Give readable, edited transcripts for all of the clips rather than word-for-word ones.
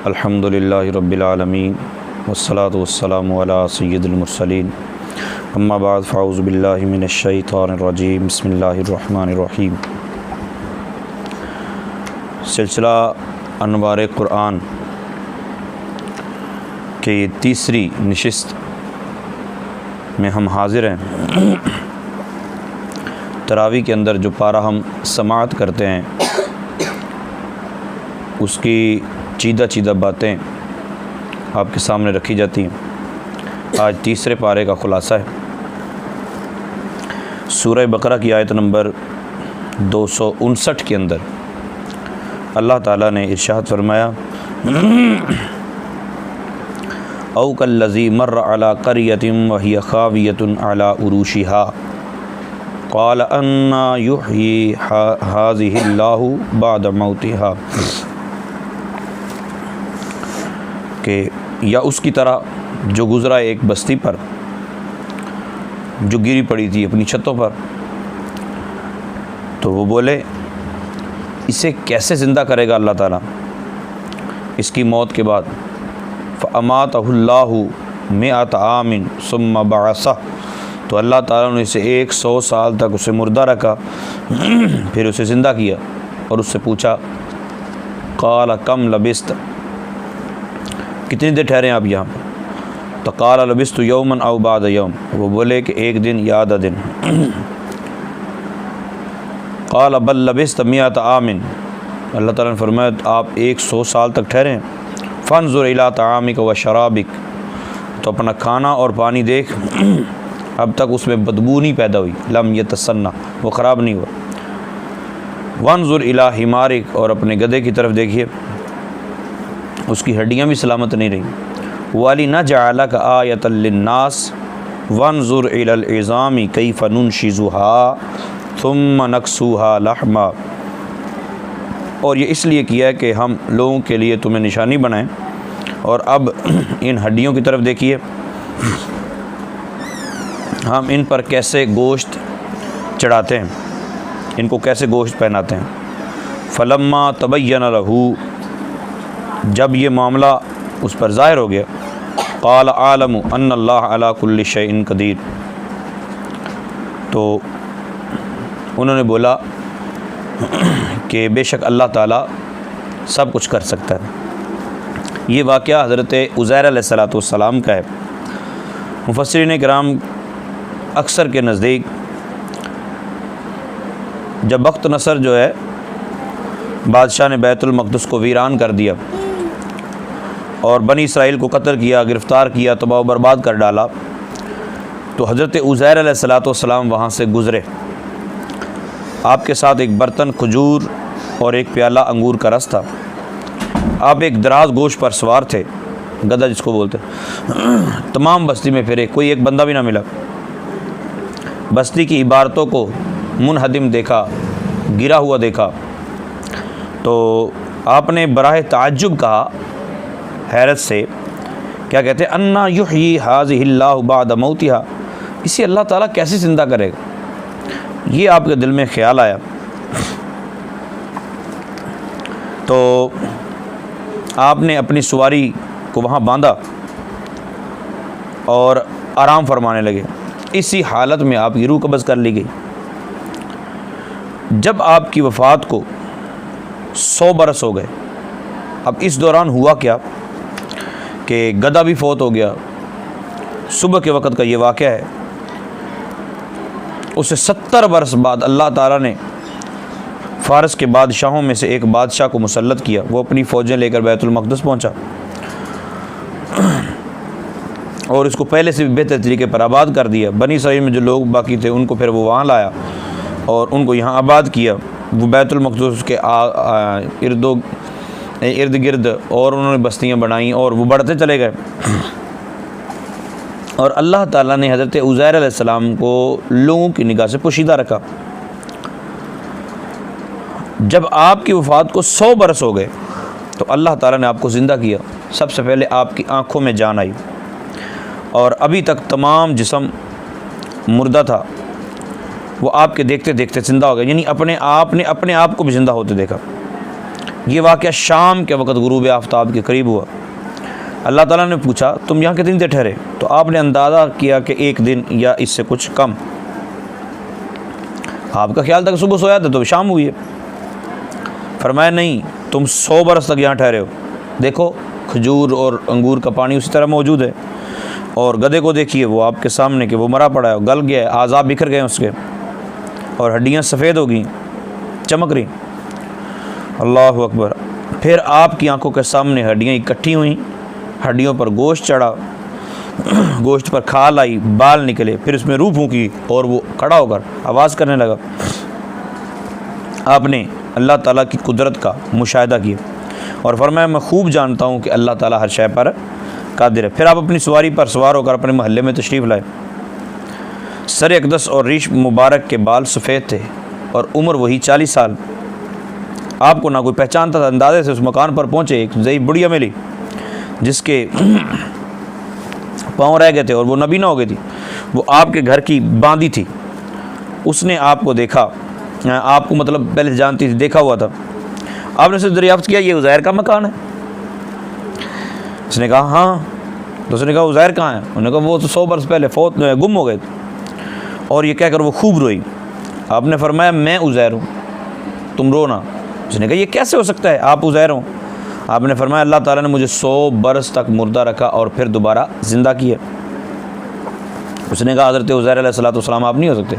الحمدللہ رب العالمین والصلاة والسلام علی سید المرسلین اما بعد فاعوذ باللہ من الشیطان الرجیم بسم اللہ الرحمن الرحیم۔ سلسلہ انوار قرآن کے یہ تیسری نشست میں ہم حاضر ہیں۔ تراویح کے اندر جو پارہ ہم سماعت کرتے ہیں اس کی چیدہ باتیں آپ کے سامنے رکھی جاتی ہیں۔ آج تیسرے پارے کا خلاصہ ہے۔ سورہ بقرہ کی آیت نمبر 259 کے اندر اللہ تعالیٰ نے ارشاد فرمایا او کالذی مر علی قریۃ وہی خاویۃ علی عروشها قال انا یحیی ہذہ اللہ بعد موتها، کہ یا اس کی طرح جو گزرا ایک بستی پر جو گری پڑی تھی اپنی چھتوں پر، تو وہ بولے اسے کیسے زندہ کرے گا اللہ تعالیٰ اس کی موت کے بعد۔ فَأَمَاتَهُ اللَّهُ مِئَةَ عَامٍ ثُمَّ بَعَثَهُ، تو اللہ تعالیٰ نے اسے 100 سال تک اسے مردہ رکھا، پھر اسے زندہ کیا اور اس سے پوچھا قَالَ كَمْ لَبِثْتَ، کتنی دیر ٹھہرے ہیں آپ یہاں پر؟ تو قَالَ لَبِثْتُ يَوْمًا أَوْ بَعْدَ يَوْمٍ، وہ بولے کہ ایک دن یا آدھا دن۔ قَالَ بَلْ لَبِثْتَ مِئَةَ عَامٍ، اللہ تعالیٰ نے فرمایا آپ 100 سال تک ٹھہرے ہیں۔ فَانظُرْ إِلَىٰ طَعَامِكَ وَشَرَابِكَ، تو اپنا کھانا اور پانی دیکھ، اب تک اس میں بدبو نہیں پیدا ہوئی، لم یتسنہ، وہ خراب نہیں ہوا۔ وَانظُرْ إِلَىٰ حِمَارِكَ، اور اپنے گدھے کی طرف دیکھیے، اس کی ہڈیاں بھی سلامت نہیں رہیں۔ وَلِنَجْعَلَكَ آیَةً لِلنَّاسِ وَانظُرْ إِلَى الْعِظَامِ كَيْفَ نُنشِزُهَا ثُمَّ نَكْسُوهَا لَحْمًا، اور یہ اس لیے کیا ہے کہ ہم لوگوں کے لیے تمہیں نشانی بنائیں۔ اور اب ان ہڈیوں کی طرف دیکھیے، ہم ان پر کیسے گوشت چڑھاتے ہیں، ان کو کیسے گوشت پہناتے ہیں۔ فلما تبین لہ، جب یہ معاملہ اس پر ظاہر ہو گیا، قال عالم ان اللہ علی کل شیء قدیر، تو انہوں نے بولا کہ بے شک اللہ تعالیٰ سب کچھ کر سکتا ہے۔ یہ واقعہ حضرت عزیر علیہ السلام کا ہے۔ مفسرین کرام اکثر کے نزدیک جب بخت نصر جو ہے بادشاہ نے بیت المقدس کو ویران کر دیا اور بنی اسرائیل کو قتل کیا، گرفتار کیا، تباہ و برباد کر ڈالا، تو حضرت عزیر علیہ السلام وہاں سے گزرے۔ آپ کے ساتھ ایک برتن کھجور اور ایک پیالہ انگور کا رس تھا۔ آپ ایک دراز گوش پر سوار تھے، گدھا جس کو بولتے۔ تمام بستی میں پھرے، کوئی ایک بندہ بھی نہ ملا۔ بستی کی عبارتوں کو منہدم دیکھا، گرا ہوا دیکھا، تو آپ نے براہ تعجب کہا، حیرت سے، کیا کہتے ہیں، انا یحیی ہذہ اللہ بعد موتها، اسے اللہ تعالیٰ کیسے زندہ کرے گا؟ یہ آپ کے دل میں خیال آیا، تو آپ نے اپنی سواری کو وہاں باندھا اور آرام فرمانے لگے۔ اسی حالت میں آپ کی روح قبض کر لی گئی۔ جب آپ کی وفات کو 100 برس ہو گئے، اب اس دوران ہوا کیا کہ گدھا بھی فوت ہو گیا۔ صبح کے وقت کا یہ واقعہ ہے۔ اسے 70 برس بعد اللہ تعالیٰ نے فارس کے بادشاہوں میں سے ایک بادشاہ کو مسلط کیا، وہ اپنی فوجیں لے کر بیت المقدس پہنچا اور اس کو پہلے سے بھی بہتر طریقے پر آباد کر دیا۔ بنی اسرائیل میں جو لوگ باقی تھے ان کو پھر وہ وہاں لایا اور ان کو یہاں آباد کیا۔ وہ بیت المقدس کے ارد گرد اور انہوں نے بستیاں بنائیں اور وہ بڑھتے چلے گئے۔ اور اللہ تعالیٰ نے حضرت عزیر علیہ السلام کو لوگوں کی نگاہ سے پوشیدہ رکھا۔ جب آپ کی وفات کو 100 برس ہو گئے تو اللہ تعالیٰ نے آپ کو زندہ کیا۔ سب سے پہلے آپ کی آنکھوں میں جان آئی، اور ابھی تک تمام جسم مردہ تھا وہ آپ کے دیکھتے دیکھتے زندہ ہو گیا، یعنی اپنے آپ نے اپنے آپ کو بھی زندہ ہوتے دیکھا۔ یہ واقعہ شام کے وقت غروب آفتاب کے قریب ہوا۔ اللہ تعالیٰ نے پوچھا تم یہاں کتنی دیر ٹھہرے؟ تو آپ نے اندازہ کیا کہ 1 دن یا اس سے کچھ کم۔ آپ کا خیال تھا کہ صبح سویا تھا تو شام ہوئی ہے۔ فرمایا نہیں، تم 100 برس تک یہاں ٹھہرے ہو۔ دیکھو کھجور اور انگور کا پانی اسی طرح موجود ہے، اور گدھے کو دیکھیے وہ آپ کے سامنے کہ وہ مرا پڑا ہے، گل گیا ہے، اعضاء بکھر گئے ہیں اس کے، اور ہڈیاں سفید ہو گئیں، چمک رہی۔ اللہ اکبر۔ پھر آپ کی آنکھوں کے سامنے ہڈیاں اکٹھی ہوئیں، ہڈیوں پر گوشت چڑھا، گوشت پر کھال آئی، بال نکلے، پھر اس میں روح پھونکی اور وہ کھڑا ہو کر آواز کرنے لگا۔ آپ نے اللہ تعالیٰ کی قدرت کا مشاہدہ کیا اور فرمایا میں خوب جانتا ہوں کہ اللہ تعالیٰ ہر شے پر قادر ہے۔ پھر آپ اپنی سواری پر سوار ہو کر اپنے محلے میں تشریف لائے۔ سر اقدس اور ریش مبارک کے بال سفید تھے اور عمر وہی 40 سال۔ آپ کو نہ کوئی پہچانتا تھا۔ اندازے سے اس مکان پر پہنچے، ایک ضعیف بڑھیا ملی جس کے پاؤں رہ گئے تھے اور وہ نبینا ہو گئی تھی۔ وہ آپ کے گھر کی باندھی تھی۔ اس نے آپ کو دیکھا، آپ کو مطلب پہلے جانتی تھی، دیکھا ہوا تھا۔ آپ نے اسے دریافت کیا یہ عزیر کا مکان ہے؟ اس نے کہا ہاں۔ تو اس نے کہا عزیر کہاں ہے؟ انہوں نے کہا وہ تو 100 برس پہلے گم ہو گئے تھے۔ اور یہ کہہ کر وہ خوب روئی۔ آپ نے فرمایا میں عزیر ہوں، تم رونا۔ اس نے کہا یہ کیسے ہو سکتا ہے آپ عزیر ہوں؟ آپ نے فرمایا اللہ تعالیٰ نے مجھے 100 برس تک مردہ رکھا اور پھر دوبارہ زندہ کیا۔ اس نے کہا حضرت عزیر علیہ السلام آپ نہیں ہو سکتے۔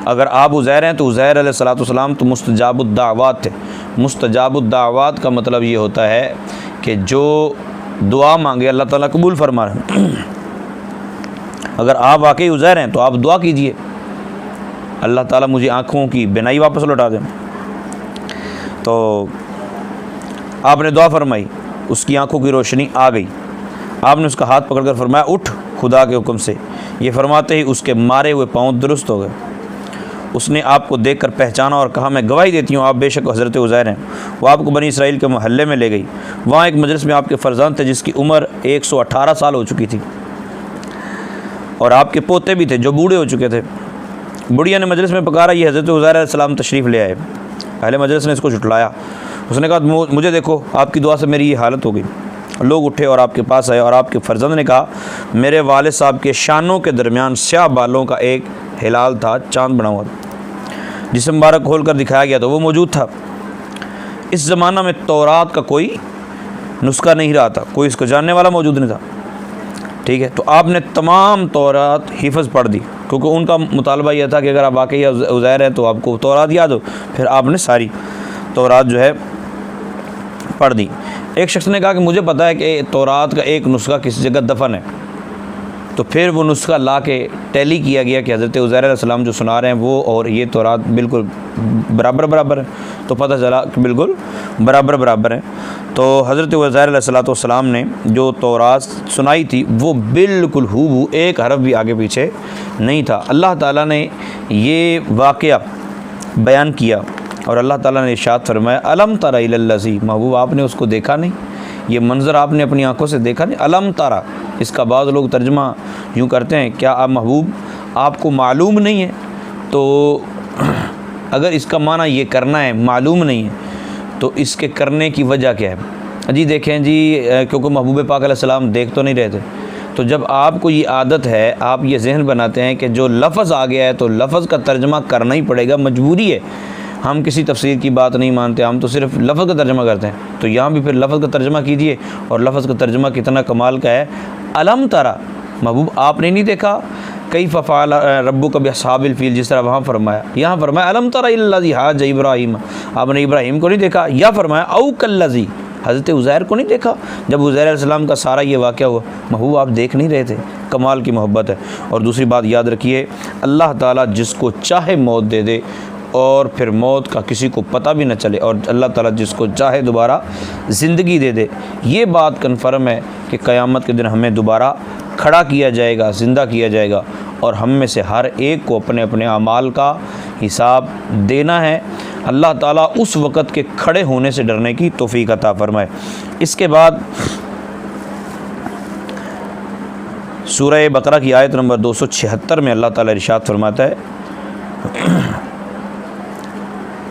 اگر آپ عزیر ہیں تو عزیر علیہ السلام تو مستجاب الدعوات تھے۔ مستجاب الدعوات کا مطلب یہ ہوتا ہے کہ جو دعا مانگے اللہ تعالیٰ قبول فرما رہے ہیں۔ اگر آپ واقعی عزیر ہیں تو آپ دعا کیجئے اللہ تعالیٰ مجھے آنکھوں کی بینائی واپس لوٹا دیں۔ تو آپ نے دعا فرمائی، اس کی آنکھوں کی روشنی آ گئی۔ آپ نے اس کا ہاتھ پکڑ کر فرمایا اٹھ خدا کے حکم سے۔ یہ فرماتے ہی اس کے مارے ہوئے پاؤں درست ہو گئے۔ اس نے آپ کو دیکھ کر پہچانا اور کہا میں گواہی دیتی ہوں آپ بے شک حضرت عزیر ہیں۔ وہ آپ کو بنی اسرائیل کے محلے میں لے گئی۔ وہاں ایک مجلس میں آپ کے فرزند تھے جس کی عمر 118 سال ہو چکی تھی، اور آپ کے پوتے بھی تھے جو بوڑھے ہو چکے تھے۔ بڑھیا نے مجلس میں پکارا یہ حضرت عزیر علیہ السلام تشریف لے آئے۔ اہل مجلس نے اس کو جھٹلایا۔ اس نے کہا مجھے دیکھو آپ کی دعا سے میری یہ حالت ہو گئی۔ لوگ اٹھے اور آپ کے پاس آئے، اور آپ کے فرزند نے کہا میرے والد صاحب کے شانوں کے درمیان سیاہ بالوں کا ایک ہلال تھا، چاند بنا ہوا تھا، جسے مبارک کھول کر دکھایا گیا تو وہ موجود تھا۔ اس زمانہ میں تورات کا کوئی نسخہ نہیں رہا تھا، کوئی اس کو جاننے والا موجود نہیں تھا۔ ٹھیک ہے، تو آپ نے تمام تورات حفظ پڑھ دی، کیونکہ ان کا مطالبہ یہ تھا کہ اگر آپ واقعی عزیر ہیں تو آپ کو تورات یاد ہو۔ پھر آپ نے ساری تورات جو ہے پڑھ دی۔ ایک شخص نے کہا کہ مجھے پتہ ہے کہ تورات کا ایک نسخہ کسی جگہ دفن ہے۔ تو پھر وہ نسخہ لا کے ٹیلی کیا گیا کہ حضرت عزیر علیہ السلام جو سنا رہے ہیں وہ اور یہ تورات بالکل برابر ہیں۔ تو پتہ چلا کہ بالکل برابر ہیں۔ تو حضرت عزیر علیہ السلام نے جو تورات سنائی تھی وہ بالکل ہو ایک حرف بھی آگے پیچھے نہیں تھا۔ اللہ تعالیٰ نے یہ واقعہ بیان کیا اور اللہ تعالیٰ نے ارشاد فرمایا الم تر الی الذی، محبوب آپ نے اس کو دیکھا نہیں؟ یہ منظر آپ نے اپنی آنکھوں سے دیکھا نہیں؟ الم ترا، اس کا بعض لوگ ترجمہ یوں کرتے ہیں کیا آپ محبوب آپ کو معلوم نہیں ہے؟ تو اگر اس کا معنی یہ کرنا ہے معلوم نہیں ہے تو اس کے کرنے کی وجہ کیا ہے؟ جی دیکھیں جی، کیونکہ محبوب پاک علیہ السلام دیکھ تو نہیں رہے تھے، تو جب آپ کو یہ عادت ہے آپ یہ ذہن بناتے ہیں کہ جو لفظ آ گیا ہے تو لفظ کا ترجمہ کرنا ہی پڑے گا، مجبوری ہے۔ ہم کسی تفسیر کی بات نہیں مانتے، ہم تو صرف لفظ کا ترجمہ کرتے ہیں۔ تو یہاں بھی پھر لفظ کا ترجمہ کیجئے، اور لفظ کا ترجمہ کتنا کمال کا ہے۔ الم ترا، محبوب آپ نے نہیں دیکھا کیف فعل ربک باصحاب الفیل، جس طرح وہاں فرمایا، یہاں فرمایا الم تر الی الذی حاج ابراہیم، آپ نے ابراہیم کو نہیں دیکھا، یا فرمایا او کالذی، حضرت عزیر کو نہیں دیکھا جب عزیر علیہ السلام کا سارا یہ واقعہ ہوا؟ محبوب آپ دیکھ نہیں رہے تھے، کمال کی محبت ہے۔ اور دوسری بات یاد رکھیے، اللہ تعالیٰ جس کو چاہے موت دے دے اور پھر موت کا کسی کو پتہ بھی نہ چلے، اور اللہ تعالیٰ جس کو چاہے دوبارہ زندگی دے دے۔ یہ بات کنفرم ہے کہ قیامت کے دن ہمیں دوبارہ کھڑا کیا جائے گا، زندہ کیا جائے گا، اور ہم میں سے ہر ایک کو اپنے اپنے اعمال کا حساب دینا ہے۔ اللہ تعالیٰ اس وقت کے کھڑے ہونے سے ڈرنے کی توفیق عطا فرمائے۔ اس کے بعد سورہ بقرہ کی آیت نمبر 276 میں اللہ تعالیٰ ارشاد فرماتا ہے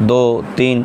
2, 3,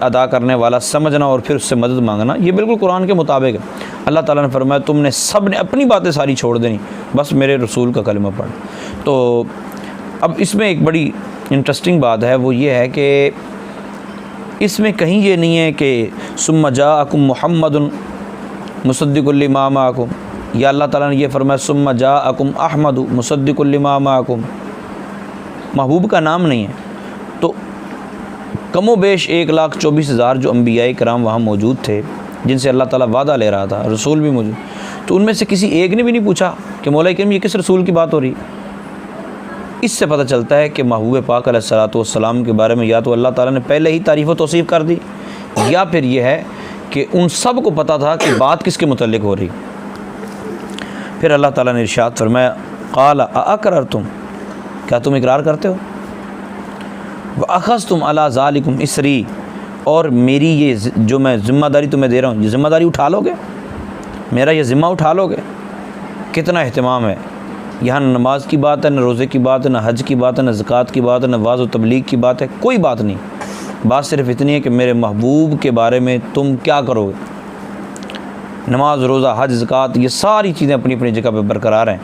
ادا کرنے والا سمجھنا اور پھر اس سے مدد مانگنا، یہ بالکل قرآن کے مطابق ہے۔ اللہ تعالیٰ نے فرمایا تم نے سب نے اپنی باتیں ساری چھوڑ دینی، بس میرے رسول کا کلمہ پڑھ۔ تو اب اس میں ایک بڑی انٹرسٹنگ بات ہے، وہ یہ ہے کہ اس میں کہیں یہ نہیں ہے کہ ثم جاءکم محمد مصدق لما معکم، یا اللہ تعالیٰ نے یہ فرمایا ثم جاءکم احمد مصدق لما معکم، محبوب کا نام نہیں ہے۔ تو کم و بیش 1,24,000 جو انبیاء کرام وہاں موجود تھے جن سے اللہ تعالیٰ وعدہ لے رہا تھا، رسول بھی موجود، تو ان میں سے کسی ایک نے بھی نہیں پوچھا کہ مولا کریم یہ کس رسول کی بات ہو رہی۔ اس سے پتہ چلتا ہے کہ محبوب پاک علیہ الصلوۃ والسلام کے بارے میں یا تو اللہ تعالیٰ نے پہلے ہی تعریف و توصیف کر دی، یا پھر یہ ہے کہ ان سب کو پتہ تھا کہ بات کس کے متعلق ہو رہی۔ پھر اللہ تعالیٰ نے ارشاد فرمایا قال اقررتم، کیا تم اقرار کرتے ہو، واخذتم علی ذالکم اسری، اور میری یہ جو میں ذمہ داری تمہیں دے رہا ہوں، یہ ذمہ داری اٹھا لو گے، میرا یہ ذمہ اٹھا لو گے۔ کتنا اہتمام ہے یہاں، نہ نماز کی بات ہے، نہ روزے کی بات ہے، نہ حج کی بات ہے، نہ زکوٰۃ کی بات ہے، نہ وعظ و تبلیغ کی بات ہے، کوئی بات نہیں، بات صرف اتنی ہے کہ میرے محبوب کے بارے میں تم کیا کرو گے۔ نماز، روزہ، حج، زکوٰۃ، یہ ساری چیزیں اپنی اپنی جگہ پہ برقرار ہیں،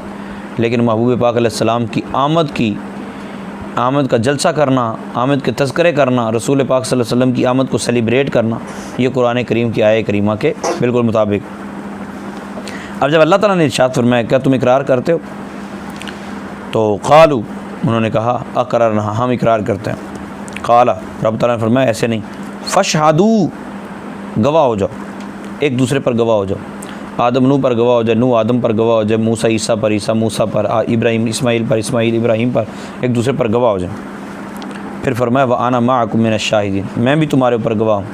لیکن محبوب پاک علیہ السلام کی آمد کا جلسہ کرنا، آمد کے تذکرے کرنا، رسول پاک صلی اللہ علیہ وسلم کی آمد کو سیلیبریٹ کرنا، یہ قرآن کریم کی آیہ کریمہ کے بالکل مطابق۔ اب جب اللہ تعالیٰ نے ارشاد فرمایا کیا تم اقرار کرتے ہو، تو قالو، انہوں نے کہا اقررنا، ہم اقرار کرتے ہیں۔ قال، رب تعالیٰ نے فرمایا ایسے نہیں، فاشہدوا، گواہ ہو جاؤ، ایک دوسرے پر گواہ ہو جاؤ، آدم نوح پر گواہ ہو جائے، نوح آدم پر گواہ ہو جائے، موسیٰ عیسیٰ پر، عیسیٰ موسیٰ پر، ابراہیم اسماعیل پر، اسماعیل ابراہیم پر، ایک دوسرے پر گواہ ہو جائیں۔ پھر فرمایا وَأَنَا مَعَكُم مِّنَ الشَّاهِدِينَ، میں بھی تمہارے اوپر گواہ ہوں،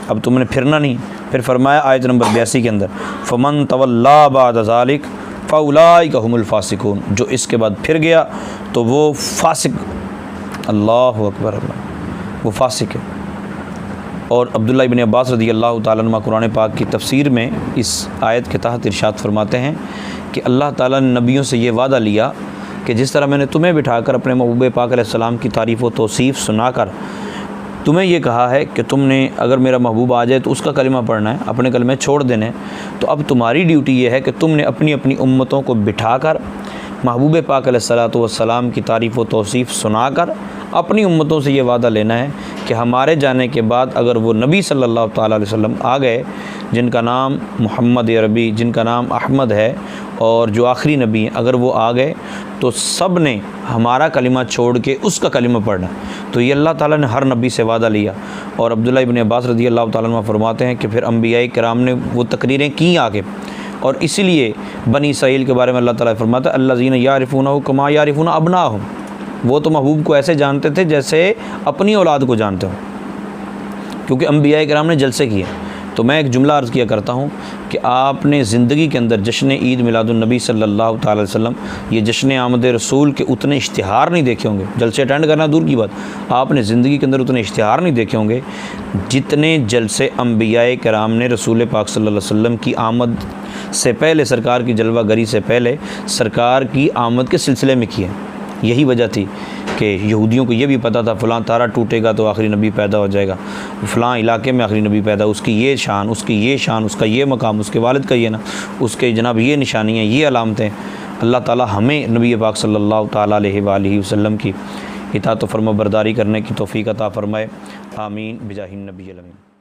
اب تم نے پھرنا نہیں۔ پھر فرمایا آیت نمبر 82 کے اندر فَمَن تَوَلَّىٰ بَعْدَ ذَلِكَ فَأُولَٰئِكَ هُمُ الْفَاسِقُونَ، جو اس کے بعد پھر گیا تو وہ فاسق، اللہ اکبر، اللہ، وہ فاسق ہے۔ اور عبداللہ ابن عباس رضی اللہ تعالیٰ عنہ قرآن پاک کی تفسیر میں اس آیت کے تحت ارشاد فرماتے ہیں کہ اللہ تعالیٰ نے نبیوں سے یہ وعدہ لیا کہ جس طرح میں نے تمہیں بٹھا کر اپنے محبوب پاک علیہ السلام کی تعریف و توصیف سنا کر تمہیں یہ کہا ہے کہ تم نے اگر میرا محبوب آ جائے تو اس کا کلمہ پڑھنا ہے، اپنے کلمے چھوڑ دینے، تو اب تمہاری ڈیوٹی یہ ہے کہ تم نے اپنی اپنی امتوں کو بٹھا کر محبوب پاک علیہ الصلوۃ والسلام کی تعریف و توصیف سنا کر اپنی امتوں سے یہ وعدہ لینا ہے کہ ہمارے جانے کے بعد اگر وہ نبی صلی اللہ تعالیٰ علیہ وسلم آ گئے جن کا نام محمد عربی، جن کا نام احمد ہے، اور جو آخری نبی ہیں، اگر وہ آ گئے تو سب نے ہمارا کلمہ چھوڑ کے اس کا کلمہ پڑھنا۔ تو یہ اللہ تعالیٰ نے ہر نبی سے وعدہ لیا۔ اور عبداللہ ابن عباس رضی اللہ تعالیٰ عنہ فرماتے ہیں کہ پھر انبیاء کرام نے وہ تقریریں کی آگے، اور اسی لیے بنی اسرائیل کے بارے میں اللہ تعالیٰ فرماتا ہے الذین یعرفونہ کما یعرفون ابناءہم، وہ تو محبوب کو ایسے جانتے تھے جیسے اپنی اولاد کو جانتے ہوں، کیونکہ انبیاء کرام نے جلسے کیے۔ تو میں ایک جملہ عرض کیا کرتا ہوں کہ آپ نے زندگی کے اندر جشن عید میلاد النبی صلی اللہ تعالی وسلم، یہ جشن آمد رسول کے اتنے اشتہار نہیں دیکھے ہوں گے، جلسے اٹینڈ کرنا دور کی بات، آپ نے زندگی کے اندر اتنے اشتہار نہیں دیکھے ہوں گے جتنے جلسے انبیاء کرام نے رسول پاک صلی اللہ علیہ وسلم کی آمد سے پہلے، سرکار کی جلوہ گری سے پہلے سرکار کی آمد کے سلسلے میں کیے۔ یہی وجہ تھی کہ یہودیوں کو یہ بھی پتہ تھا فلاں تارہ ٹوٹے گا تو آخری نبی پیدا ہو جائے گا، فلاں علاقے میں آخری نبی پیدا، اس کی یہ شان، اس کی یہ شان، اس کا یہ مقام، اس کے والد کا یہ نا، اس کے جناب یہ نشانیاں، یہ علامتیں۔ اللہ تعالیٰ ہمیں نبی پاک صلی اللہ تعالیٰ علیہ وآلہ وسلم کی اطاعت و فرما برداری کرنے کی توفیق عطا فرمائے، آمین بجاہ النبی الامین۔